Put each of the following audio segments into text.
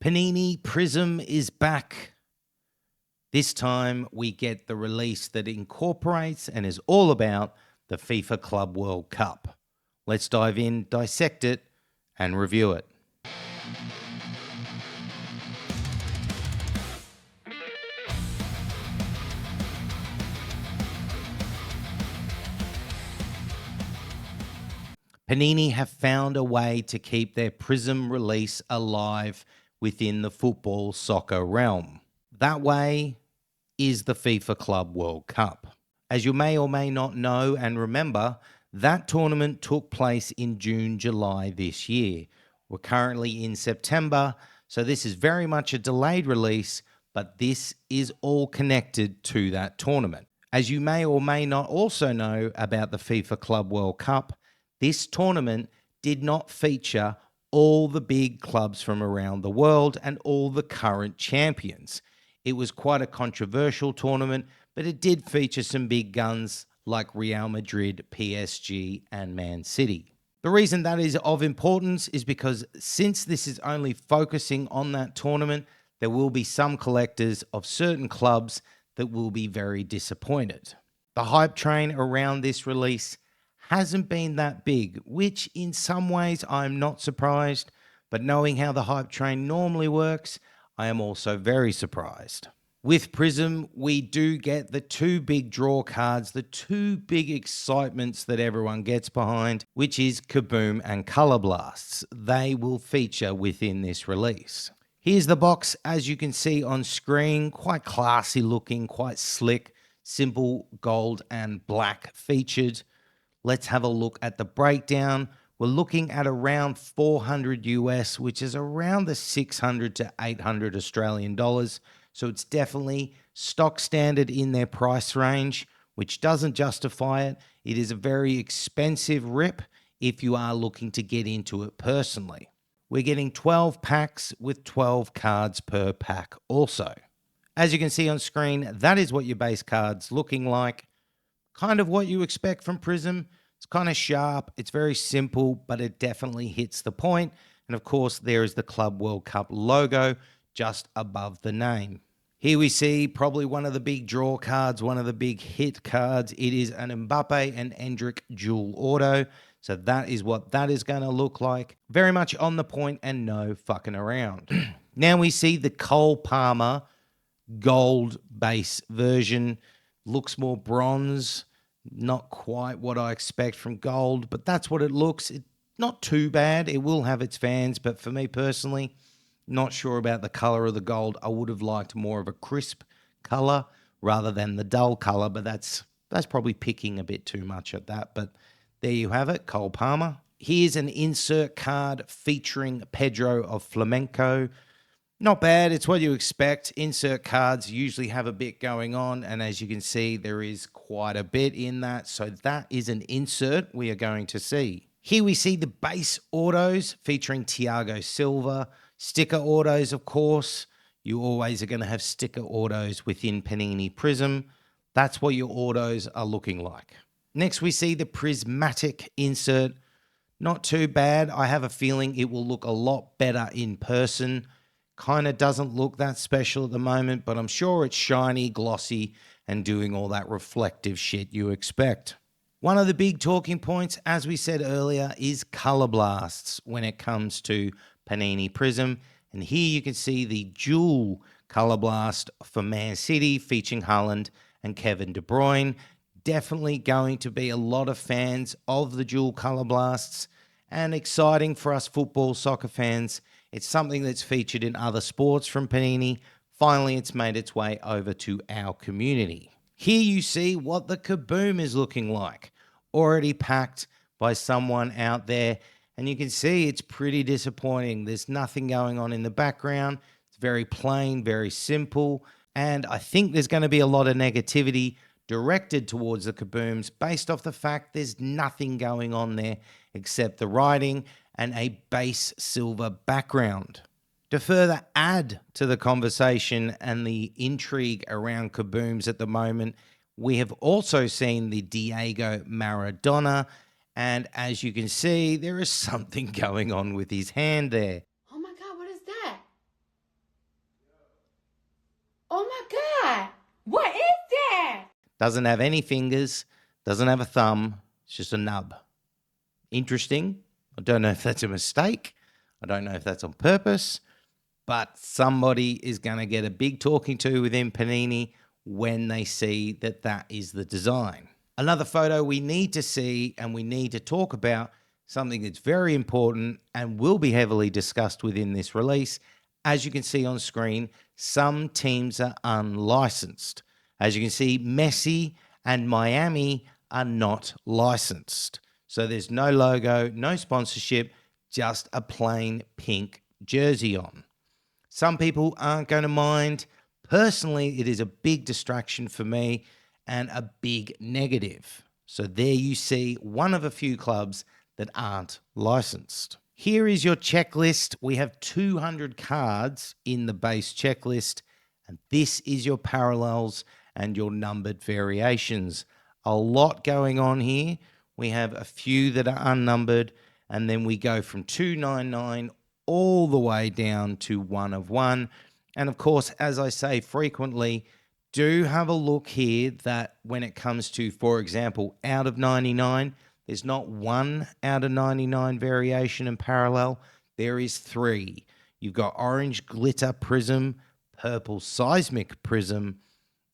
Panini Prizm is back. This time we get the release that incorporates and is all about the FIFA Club World Cup. Let's dive in, dissect it, and review it. Panini have found a way to keep their Prizm release alive within the football soccer realm. That way is the FIFA Club World Cup. As you may or may not know and remember, that tournament took place in June, July this year. We're currently in September, so this is very much a delayed release, but this is all connected to that tournament. As you may or may not also know about the FIFA Club World Cup, this tournament did not feature all the big clubs from around the world and all the current champions. It was quite a controversial tournament, but it did feature some big guns like Real Madrid, PSG, and Man City. The reason that is of importance is because since this is only focusing on that tournament, there will be some collectors of certain clubs that will be very disappointed. The hype train around this release hasn't been that big, which in some ways I'm not surprised, but knowing how the hype train normally works, I am also very surprised. With Prizm, we do get the two big draw cards, the two big excitements that everyone gets behind, which is Kaboom and Color Blasts. They will feature within this release. Here's the box, as you can see on screen, quite classy looking, quite slick, simple gold and black featured. Let's have a look at the breakdown. We're looking at around 400 US, which is around the 600 to 800 Australian dollars. So it's definitely stock standard in their price range, which doesn't justify it. It is a very expensive rip if you are looking to get into it personally. We're getting 12 packs with 12 cards per pack also. As you can see on screen, that is what your base card's looking like. Kind of what you expect from Prizm. It's kind of sharp, it's very simple, but it definitely hits the point. And of course, there is the Club World Cup logo just above the name. Here we see probably one of the big draw cards, one of the big hit cards. It is an Mbappe and Endrick dual auto. So that is what that is going to look like. Very much on the point and no fucking around. Now we see the Cole Palmer gold base version. Looks more bronze. Not quite what I expect from gold, but that's what it looks. Not too bad. It will have its fans, but for me personally, not sure about the color of the gold. I would have liked more of a crisp color rather than the dull color, but that's probably picking a bit too much at that. But there you have it, Cole Palmer. Here's an insert card featuring Pedro of Flamenco. Not bad. It's what you expect. Insert cards usually have a bit going on, and as you can see, there is quite a bit in that. So that is an insert we are going to see. Here we see the base autos featuring Thiago Silva. Sticker autos, of course. You always are going to have sticker autos within Panini Prizm. That's what your autos are looking like. Next, we see the prismatic insert. Not too bad. I have a feeling it will look a lot better in person. Kind of doesn't look that special at the moment, but I'm sure it's shiny, glossy, and doing all that reflective shit you expect. One of the big talking points, as we said earlier, is color blasts when it comes to Panini Prizm. And here you can see the dual color blast for Man City featuring Haaland and Kevin De Bruyne. Definitely going to be a lot of fans of the dual color blasts and exciting for us football soccer fans. It's something that's featured in other sports from Panini. Finally, it's made its way over to our community. Here you see what the Kaboom is looking like. Already packed by someone out there. And you can see it's pretty disappointing. There's nothing going on in the background. It's very plain, very simple. And I think there's going to be a lot of negativity directed towards the Kabooms based off the fact there's nothing going on there except the writing and a base silver background. To further add to the conversation and the intrigue around Kabooms at the moment, we have also seen the Diego Maradona, and as you can see, there is something going on with his hand there. Oh my God, what is that? Doesn't have any fingers, doesn't have a thumb, it's just a nub. Interesting. I don't know if that's a mistake. I don't know if that's on purpose, but somebody is going to get a big talking to within Panini when they see that that is the design. Another photo we need to see and we need to talk about, something that's very important and will be heavily discussed within this release. As you can see on screen, some teams are unlicensed. As you can see, Messi and Miami are not licensed. So there's no logo, no sponsorship, just a plain pink jersey on. Some people aren't going to mind. Personally, it is a big distraction for me and a big negative. So there you see one of a few clubs that aren't licensed. Here is your checklist. We have 200 cards in the base checklist, and this is your parallels and your numbered variations. A lot going on here. We have a few that are unnumbered, and then we go from 299 all the way down to 1 of 1. And of course, as I say frequently, do have a look here that when it comes to, for example, out of 99, there's not 1 out of 99 variation and parallel. There is 3. You've got orange glitter prism, purple seismic prism,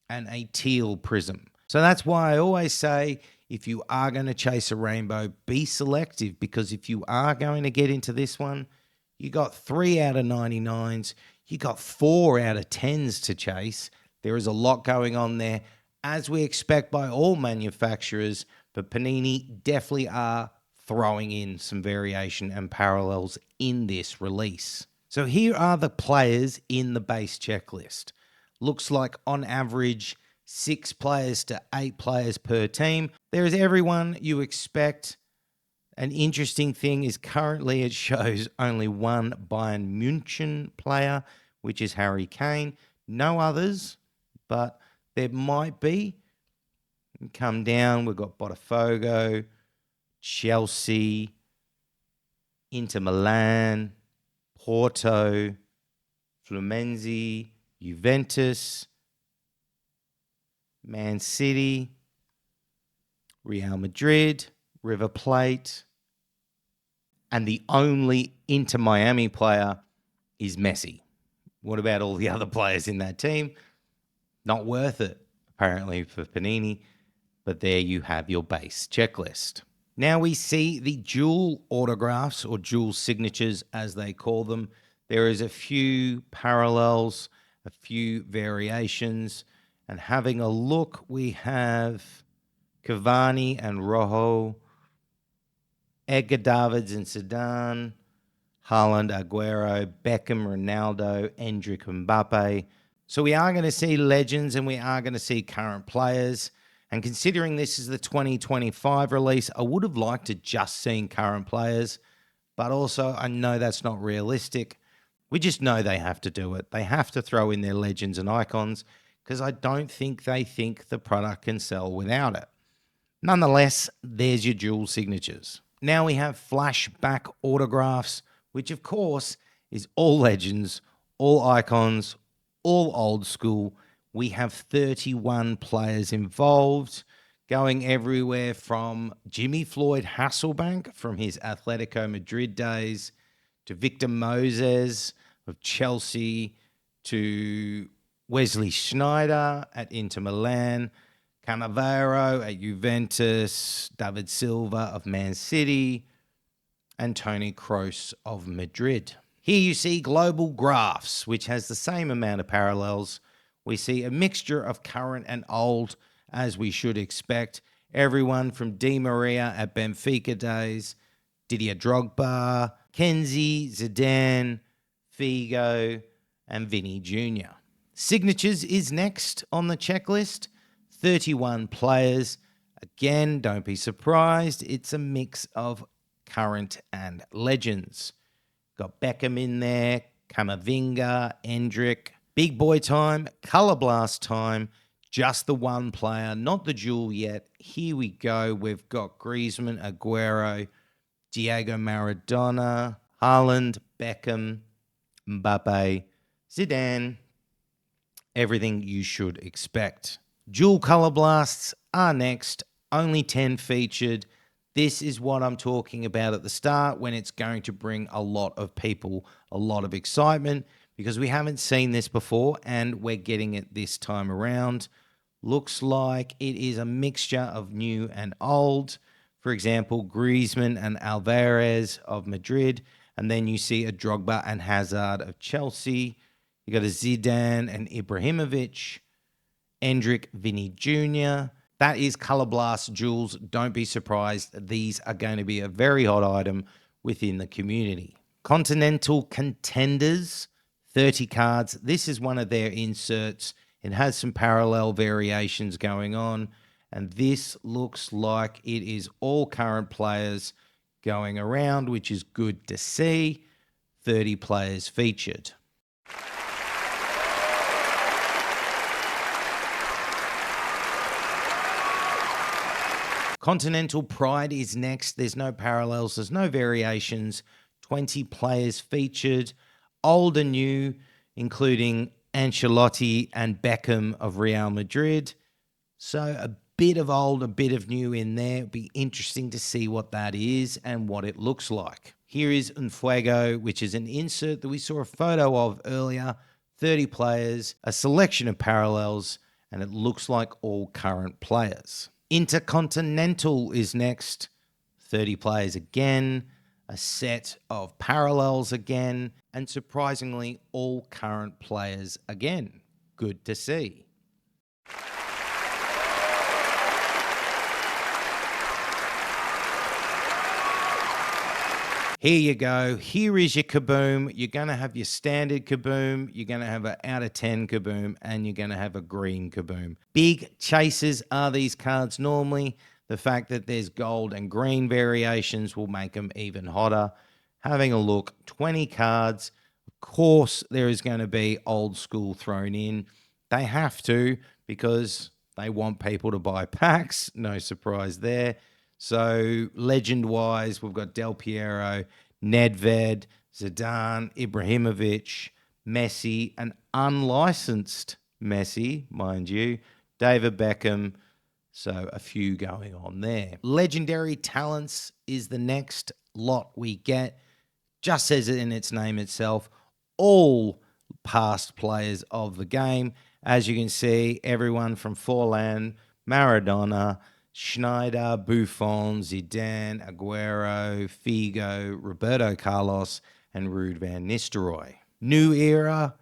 and a teal prism. So that's why I always say, if you are going to chase a rainbow, be selective, because if you are going to get into this one, you got 3 out of 99s, you got 4 out of 10s to chase. There is a lot going on there, as we expect by all manufacturers, but Panini definitely are throwing in some variation and parallels in this release. So here are the players in the base checklist. Looks like on average 6 players to 8 players per team. There is everyone you expect. An interesting thing is currently it shows only one Bayern München player, which is Harry Kane. No others, but there might be. Come down, we've got Botafogo, Chelsea, Inter Milan, Porto, Fluminense, Juventus, Man City, Real Madrid, River Plate, and the only Inter Miami player is Messi. What about all the other players in that team? Not worth it, apparently, for Panini. But there you have your base checklist. Now we see the dual autographs, or dual signatures as they call them. There is a few parallels, a few variations. And having a look, we have Cavani and Rojo, Edgar Davids and Zidane, Haaland, Aguero, Beckham, Ronaldo, Endrick, Mbappe. So we are going to see legends and we are going to see current players. And considering this is the 2025 release, I would have liked to just seen current players, but also I know that's not realistic. We just know they have to do it. They have to throw in their legends and icons because I don't think they think the product can sell without it. Nonetheless, there's your dual signatures. Now we have flashback autographs, which of course is all legends, all icons, all old school. We have 31 players involved, going everywhere from Jimmy Floyd Hasselbank from his Atletico Madrid days to Victor Moses of Chelsea to Wesley Sneijder at Inter Milan, Cannavaro at Juventus, David Silva of Man City, and Toni Kroos of Madrid. Here you see global graphs, which has the same amount of parallels. We see a mixture of current and old, as we should expect. Everyone from Di Maria at Benfica days, Didier Drogba, Kenzie, Zidane, Figo, and Vinny Jr. Signatures is next on the checklist. 31 players. Again, don't be surprised. It's a mix of current and legends. Got Beckham in there, Camavinga, Endrick. Big boy time, Color Blast time, just the one player, not the dual yet. Here we go. We've got Griezmann, Aguero, Diego Maradona, Haaland, Beckham, Mbappe, Zidane. Everything you should expect. Dual Color Blasts are next, only 10 featured. This is what I'm talking about at the start, when it's going to bring a lot of people a lot of excitement, because we haven't seen this before and we're getting it this time around. Looks like it is a mixture of new and old. For example, Griezmann and Alvarez of Madrid. And then you see a Drogba and Hazard of Chelsea. You got a Zidane and Ibrahimovic. Endrick, Vinny Jr. That is Color Blast Jewels. Don't be surprised. These are going to be a very hot item within the community. Continental Contenders, 30 cards. This is one of their inserts. It has some parallel variations going on. And this looks like it is all current players going around, which is good to see. 30 players featured. Continental Pride is next. There's no parallels. There's no variations. 20 players featured. Old and new, including Ancelotti and Beckham of Real Madrid. So a bit of old, a bit of new in there. It'd be interesting to see what that is and what it looks like. Here is Unfuego, which is an insert that we saw a photo of earlier. 30 players, a selection of parallels, and it looks like all current players. Intercontinental is next. 30 players again, a set of parallels again, and surprisingly, all current players again. Good to see. Here you go. Here is your Kaboom. You're going to have your standard Kaboom. You're going to have an out of 10 Kaboom. And you're going to have a green Kaboom. Big chasers are these cards normally. The fact that there's gold and green variations will make them even hotter. Having a look, 20 cards. Of course, there is going to be old school thrown in. They have to, because they want people to buy packs. No surprise there. So legend-wise, we've got Del Piero, Nedved, Zidane, Ibrahimovic, Messi, an unlicensed Messi, mind you, David Beckham. So a few going on there. Legendary Talents is the next lot we get. Just says it in its name itself. All past players of the game. As you can see, everyone from Forlan, Maradona, Schneider, Buffon, Zidane, Aguero, Figo, Roberto Carlos, and Ruud van Nistelrooy. New era.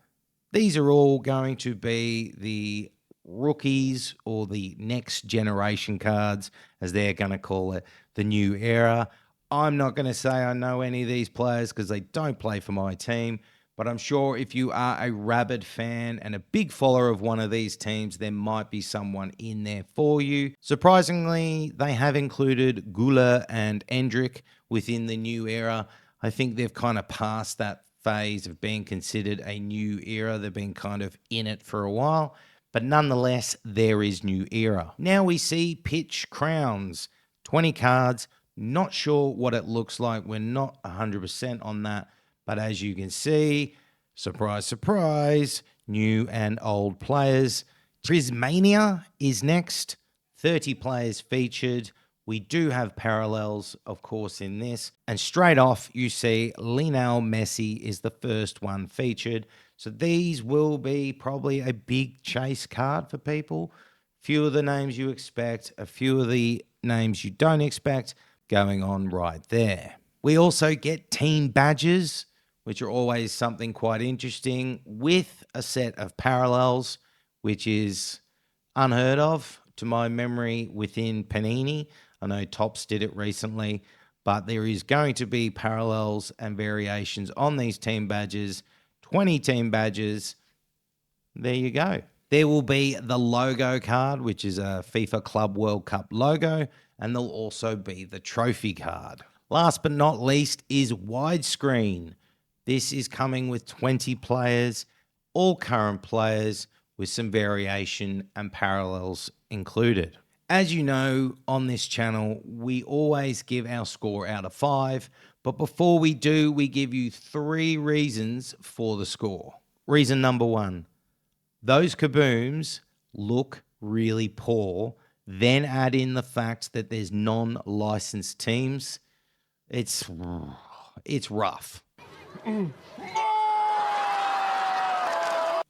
These are all going to be the rookies or the next generation cards, as they're going to call it, the new era. I'm not going to say I know any of these players because they don't play for my team. But I'm sure if you are a rabid fan and a big follower of one of these teams, there might be someone in there for you. Surprisingly, they have included Gula and Endrick within the new era. I think they've kind of passed that phase of being considered a new era. They've been kind of in it for a while. But nonetheless, there is new era. Now we see Pitch Crowns, 20 cards. Not sure what it looks like. We're not 100% on that. But as you can see, surprise, surprise, new and old players. Prizmania is next. 30 players featured. We do have parallels, of course, in this. And straight off, you see Lionel Messi is the first one featured. So these will be probably a big chase card for people. Few of the names you expect, a few of the names you don't expect going on right there. We also get team badges, which are always something quite interesting, with a set of parallels, which is unheard of to my memory within Panini. I know Topps did it recently, but there is going to be parallels and variations on these team badges. 20 team badges. There you go. There will be the logo card, which is a FIFA Club World Cup logo, and there'll also be the trophy card. Last but not least is widescreen. This is coming with 20 players, all current players, with some variation and parallels included. As you know, on this channel, we always give our score out of 5, but before we do, we give you 3 reasons for the score. Reason number 1, those kabooms look really poor, then add in the fact that there's non-licensed teams, it's rough.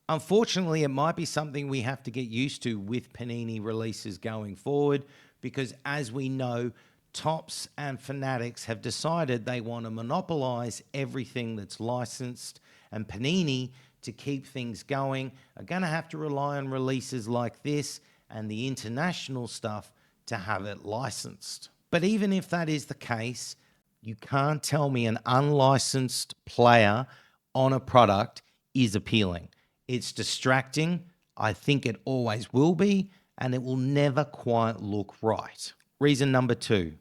Unfortunately, it might be something we have to get used to with Panini releases going forward, because as we know, Topps and Fanatics have decided they want to monopolize everything that's licensed, and Panini, to keep things going, are going to have to rely on releases like this and the international stuff to have it licensed. But even if that is the case, you can't tell me an unlicensed player on a product is appealing. It's distracting. I think it always will be, and it will never quite look right. Reason number 2,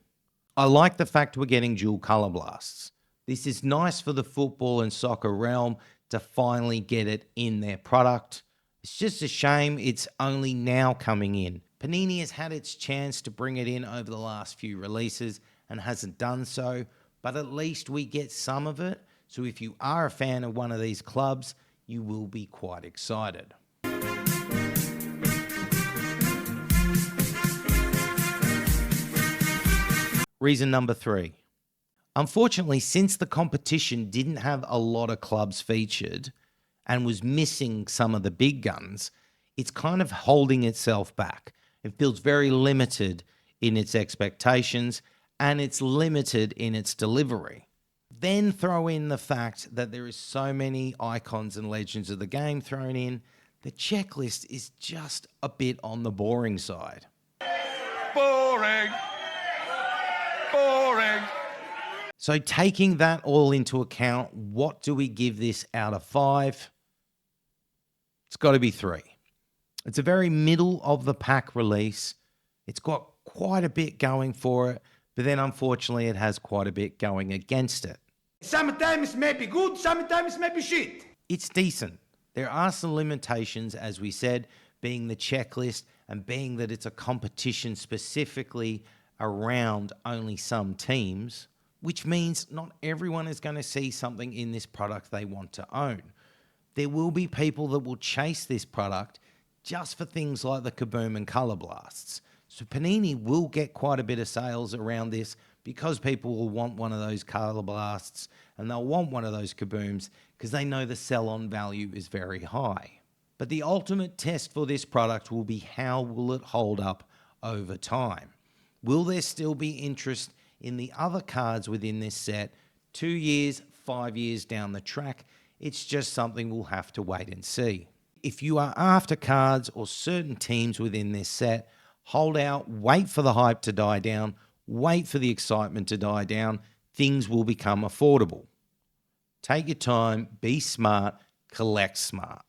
I like the fact we're getting dual color blasts. This is nice for the football and soccer realm to finally get it in their product. It's just a shame it's only now coming in. Panini has had its chance to bring it in over the last few releases and hasn't done so, but at least we get some of it. So if you are a fan of one of these clubs, you will be quite excited. Reason number 3. Unfortunately, since the competition didn't have a lot of clubs featured and was missing some of the big guns, it's kind of holding itself back. It feels very limited in its expectations, and it's limited in its delivery. Then throw in the fact that there is so many icons and legends of the game thrown in, the checklist is just a bit on the boring side. Boring. Boring. So taking that all into account, what do we give this out of 5? It's got to be 3. It's a very middle of the pack release. It's got quite a bit going for it, but then unfortunately it has quite a bit going against it. Sometimes maybe good, sometimes maybe shit. It's decent. There are some limitations, as we said, being the checklist and being that it's a competition specifically around only some teams, which means not everyone is going to see something in this product they want to own. There will be people that will chase this product just for things like the Kaboom and Color Blasts. So Panini will get quite a bit of sales around this because people will want one of those Color Blasts and they'll want one of those Kabooms because they know the sell-on value is very high. But the ultimate test for this product will be how will it hold up over time. Will there still be interest in the other cards within this set 2 years, 5 years down the track? It's just something we'll have to wait and see. If you are after cards or certain teams within this set, hold out, wait for the hype to die down, wait for the excitement to die down. Things will become affordable. Take your time, be smart, collect smart.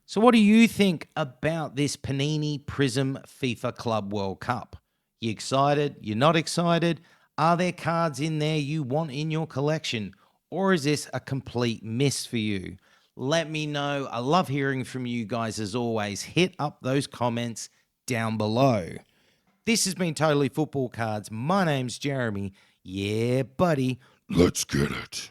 So what do you think about this Panini Prizm FIFA Club World Cup? You excited? You're not excited? Are there cards in there you want in your collection? Or is this a complete miss for you? Let me know. I love hearing from you guys as always. Hit up those comments down below. This has been Totally Football Cards. My name's Jeremy. Yeah, buddy. Let's get it.